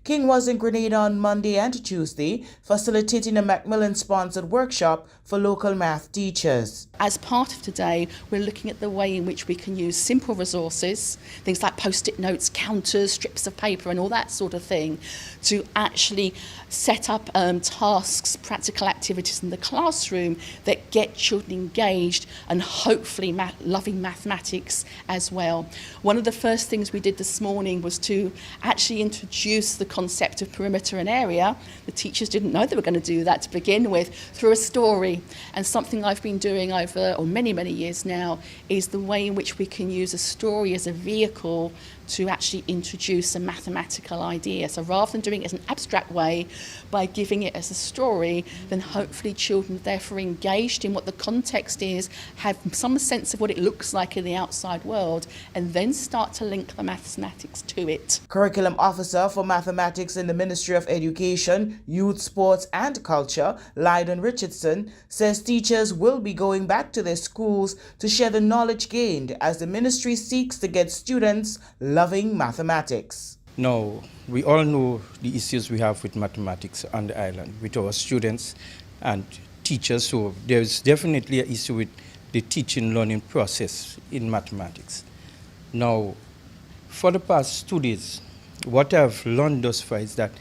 King was in Grenada on Monday and Tuesday, facilitating a Macmillan-sponsored workshop for local math teachers. As part of today, we're looking at the way in which we can use simple resources, things like post-it notes, counters, strips of paper and all that sort of thing, to actually set up tasks, practical activities in the classroom that get children engaged and hopefully loving mathematics as well. One of the first things we did this morning was to actually introduce the concept of perimeter and area. The teachers didn't know they were going to do that to begin with, through a story. And something I've been doing over many years now is the way in which we can use a story as a vehicle to actually introduce a mathematical idea. So rather than doing it as an abstract way, by giving it as a story, then hopefully children are therefore engaged in what the context is, have some sense of what it looks like in the outside world, and then start to link the mathematics to it. Curriculum Officer for Mathematics in the Ministry of Education, Youth, Sports and Culture, Lydon Richardson, says teachers will be going back to their schools to share the knowledge gained as the ministry seeks to get students loving mathematics. Now, we all know the issues we have with mathematics on the island, with our students and teachers, so there's definitely an issue with the teaching learning process in mathematics. Now, for the past 2 days, what I've learned thus far is that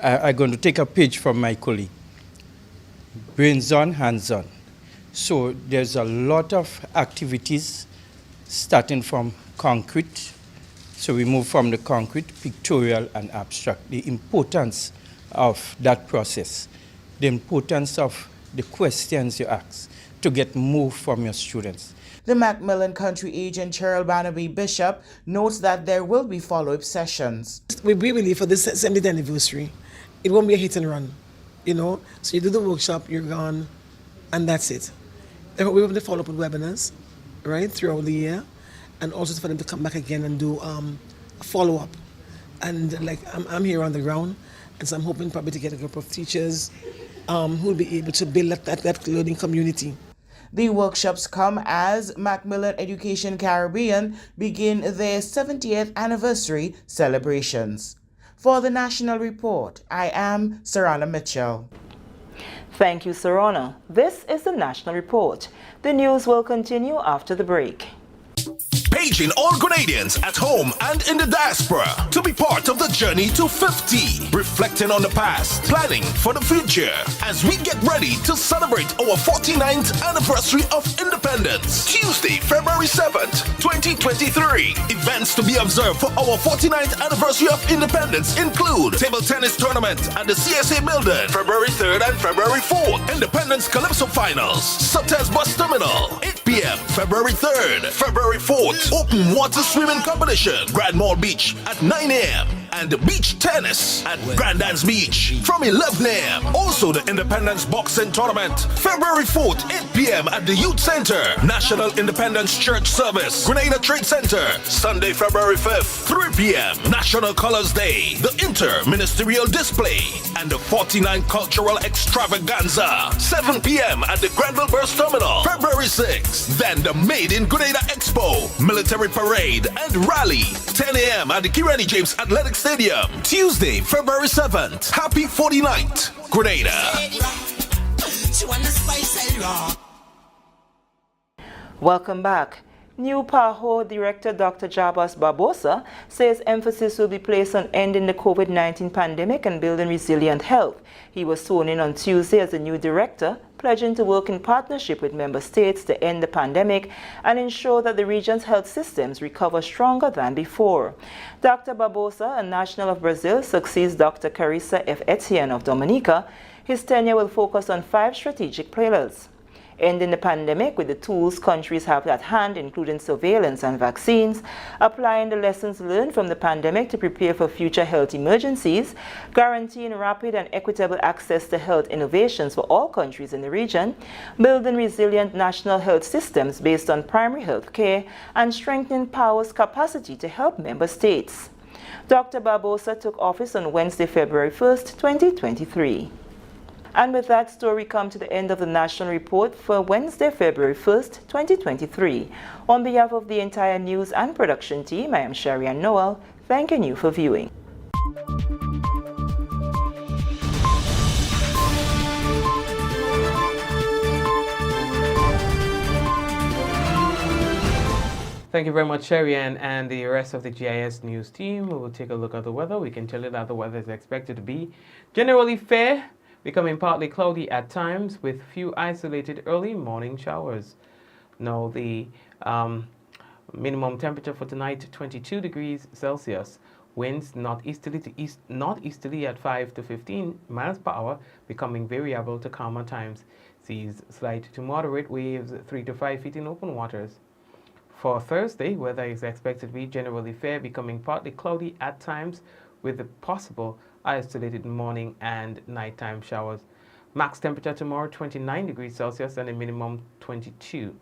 I'm going to take a page from my colleague, brains on, hands on. So there's a lot of activities starting from concrete. So we move from the concrete, pictorial and abstract. The importance of that process, the importance of the questions you ask to get more from your students. The Macmillan Country Agent Cheryl Barnaby Bishop notes that there will be follow-up sessions. We believe for this 70th anniversary, it won't be a hit and run, you know. So you do the workshop, you're gone, and that's it. We will follow up with webinars, right, throughout the year, and also for them to come back again and do a follow-up. And like I'm here on the ground, and so I'm hoping probably to get a group of teachers who will be able to build that learning community. The workshops come as Macmillan Education Caribbean begin their 70th anniversary celebrations. For the National Report, I am Sarona Mitchell. Thank you, Sarona. This is the National Report. The news will continue after the break. Paging all Grenadians at home and in the diaspora to be part of the journey to 50. Reflecting on the past, planning for the future as we get ready to celebrate our 49th anniversary of independence. Tuesday, February 7th, 2023. Events to be observed for our 49th anniversary of independence include table tennis tournament at the CSA building, February 3rd and February 4th. Independence Calypso Finals, Sutter's Bus Terminal, 8 p.m. February 3rd, February 4th. Open water swimming competition, Grand Mall Beach at 9 a.m. and beach tennis at Grandad's Beach from 11 a.m. Also the Independence Boxing Tournament, February 4th, 8 p.m. at the Youth Center. National Independence Church Service, Grenada Trade Center, Sunday, February 5th, 3 p.m. National Colors Day, the Inter-Ministerial Display, and the 49 Cultural Extravaganza, 7 p.m. at the Granville Burst Terminal, February 6th. Then the Made in Grenada Expo, Military Parade, and Rally, 10 a.m. at the Kirani James Athletic Stadium, Tuesday, February 7th. Happy 49th, Grenada. Welcome back. New PAHO Director Dr. Jabas Barbosa says emphasis will be placed on ending the COVID-19 pandemic and building resilient health. He was sworn in on Tuesday as the new director, pledging to work in partnership with member states to end the pandemic and ensure that the region's health systems recover stronger than before. Dr. Barbosa, a national of Brazil, succeeds Dr. Carissa F. Etienne of Dominica. His tenure will focus on 5 strategic pillars: ending the pandemic with the tools countries have at hand, including surveillance and vaccines, applying the lessons learned from the pandemic to prepare for future health emergencies, guaranteeing rapid and equitable access to health innovations for all countries in the region, building resilient national health systems based on primary health care, and strengthening PAHO's capacity to help member states. Dr. Barbosa took office on Wednesday, February 1st, 2023. And with that story, come to the end of the National Report for Wednesday, February 1st, 2023. On behalf of the entire news and production team, I am Sharian Noel, thanking you for viewing. Thank you very much, Sharian, and the rest of the GIS news team. We will take a look at the weather. We can tell you that the weather is expected to be generally fair, becoming partly cloudy at times with few isolated early morning showers. Now the minimum temperature for tonight, 22 degrees Celsius. Winds northeasterly to northeasterly at 5 to 15 miles per hour, becoming variable to calmer times. Seas slight to moderate, waves 3 to 5 feet in open waters. For Thursday, weather is expected to be generally fair, becoming partly cloudy at times with the possible isolated morning and nighttime showers. Max temperature tomorrow, 29 degrees Celsius and a minimum 22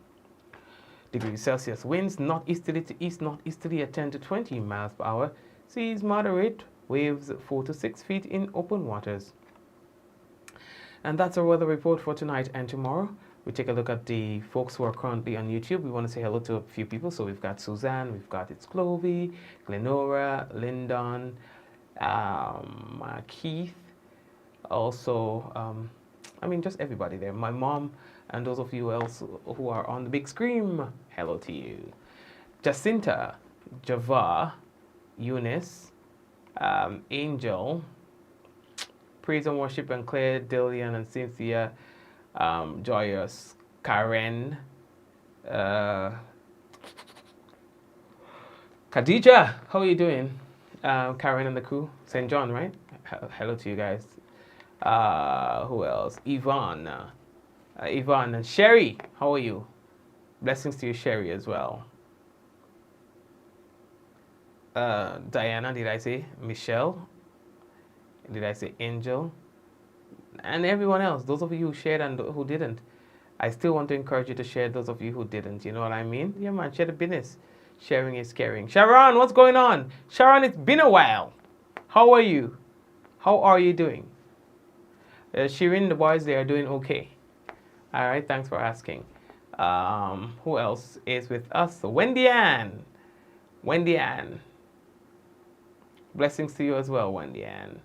degrees Celsius. Winds northeasterly to east northeasterly at 10 to 20 miles per hour. Seas moderate, waves 4 to 6 feet in open waters. And that's our weather report for tonight and tomorrow. We take a look at the folks who are currently on YouTube. We want to say hello to a few people. So we've got Suzanne, we've got It's Clovey, Glenora, Lyndon, Keith, also, just everybody there. My mom and those of you else who are on the big screen, hello to you. Jacinta, Java, Eunice, Angel, Praise and Worship, and Claire, Dillian, and Cynthia, Joyous, Karen, Khadija, how are you doing? Karen and the crew, St. John, right? Hello to you guys. Who else? Yvonne and Sherry, how are you? Blessings to you, Sherry, as well. Diana, did I say? Michelle, did I say Angel? And everyone else, those of you who shared and who didn't. I still want to encourage you to share, those of you who didn't. You know what I mean? Yeah, man, share the business. Sharing is caring. Sharon, what's going on? Sharon, it's been a while. How are you? How are you doing? Shirin, the boys, they are doing okay. All right, thanks for asking. Who else is with us? Wendy Ann. Wendy Ann. Blessings to you as well, Wendy Ann.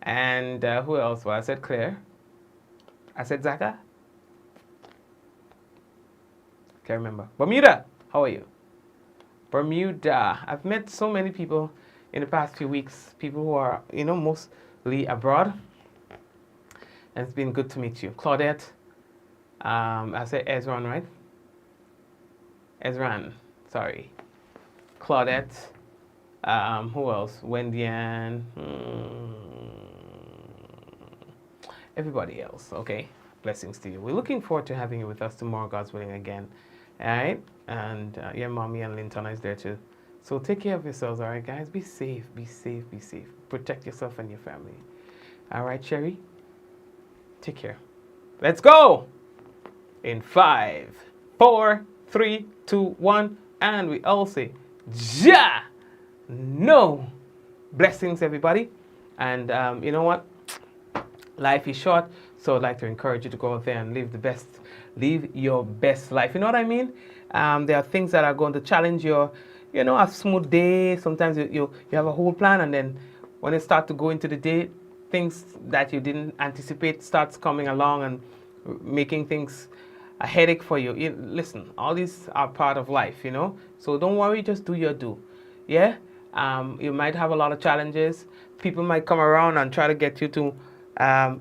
And who else? Well, I said Claire. I said Zaka. Can't remember. Bermuda, how are you? Bermuda. I've met so many people in the past few weeks, people who are, mostly abroad. And it's been good to meet you. Claudette. I said Ezran, right? Ezran, sorry. Claudette. Who else? Wendy Ann. Everybody else, okay? Blessings to you. We're looking forward to having you with us tomorrow, God's willing, again. All right? And Mommy and Lintana is there too. So take care of yourselves, all right, guys? Be safe, be safe, be safe. Protect yourself and your family. All right, Sherry? Take care. Let's go! In 5, 4, 3, 2, 1, and we all say, Ja! No! Blessings, everybody. And you know what? Life is short, so I'd like to encourage you to go out there and live your best life. You know what I mean? There are things that are going to challenge your, a smooth day. Sometimes you have a whole plan, and then when it starts to go into the day, things that you didn't anticipate starts coming along and making things a headache for you. Listen, all these are part of life, So don't worry, just do your do. Yeah? You might have a lot of challenges. People might come around and try to get you to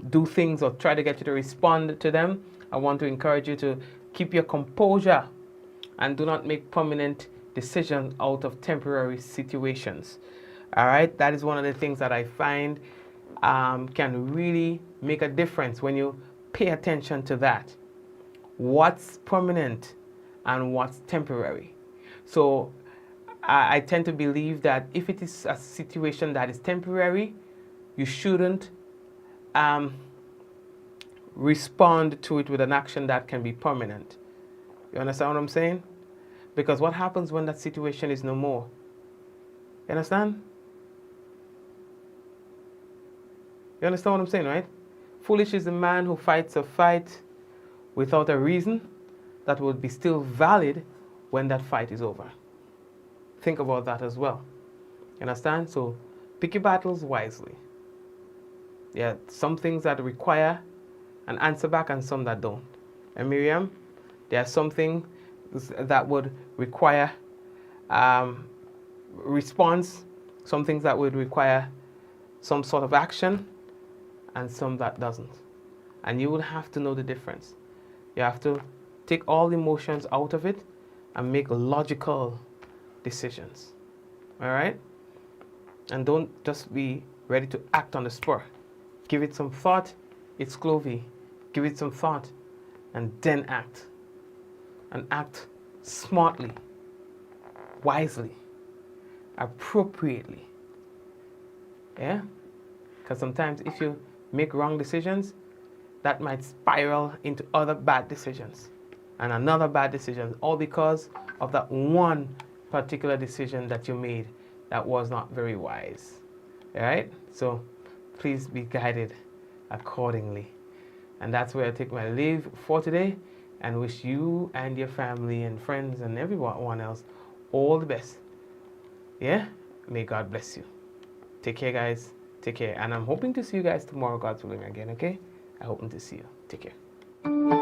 do things or try to get you to respond to them. I want to encourage you to keep your composure and do not make permanent decisions out of temporary situations. All right? That is one of the things that I find can really make a difference when you pay attention to that. What's permanent and what's temporary. So I tend to believe that if it is a situation that is temporary, you shouldn't respond to it with an action that can be permanent. You understand what I'm saying? Because what happens when that situation is no more? You understand? You understand what I'm saying, right? Foolish is the man who fights a fight without a reason that would be still valid when that fight is over. Think about that as well. You understand? So pick your battles wisely. Yeah, some things that require an answer back and some that don't. And Miriam, there are some things that would require response, some things that would require some sort of action, and some that doesn't. And you will have to know the difference. You have to take all the emotions out of it and make logical decisions. All right? And don't just be ready to act on the spur. Give it some thought. It's Koffee. Give it some thought and then act. And act smartly, wisely, appropriately. Yeah? Because sometimes if you make wrong decisions, that might spiral into other bad decisions and another bad decision, all because of that one particular decision that you made that was not very wise. All right? So please be guided accordingly. And that's where I take my leave for today and wish you and your family and friends and everyone else all the best. Yeah? May God bless you. Take care, guys. Take care. And I'm hoping to see you guys tomorrow, God's willing, again, okay? I'm hoping to see you. Take care.